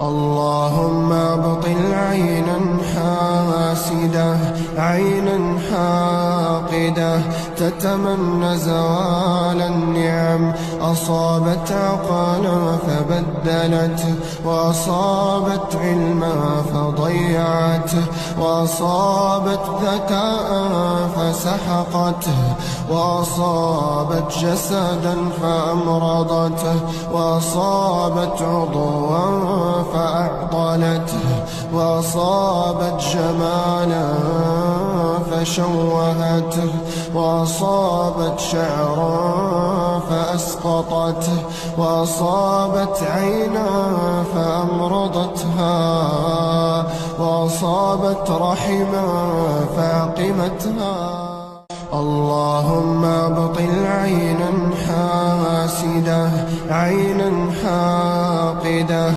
اللهم ابطل عينا حاسدة، عينا حاقدة تتمنى زوال النعم، أصابت عقلا فبدلته، وأصابت علما فضيعته، وأصابت ذكاء فسحقته، وأصابت جسدا فأمرضته، وأصابت عضوا فأعطلته، وأصابت جمالا فشوهته، وأصابت شعرا فأسقطته، وأصابت عينا فأمرضتها، وأصابت رحما فعقمتها. اللهم ابطل عينا حاسدة، عينا حاقدة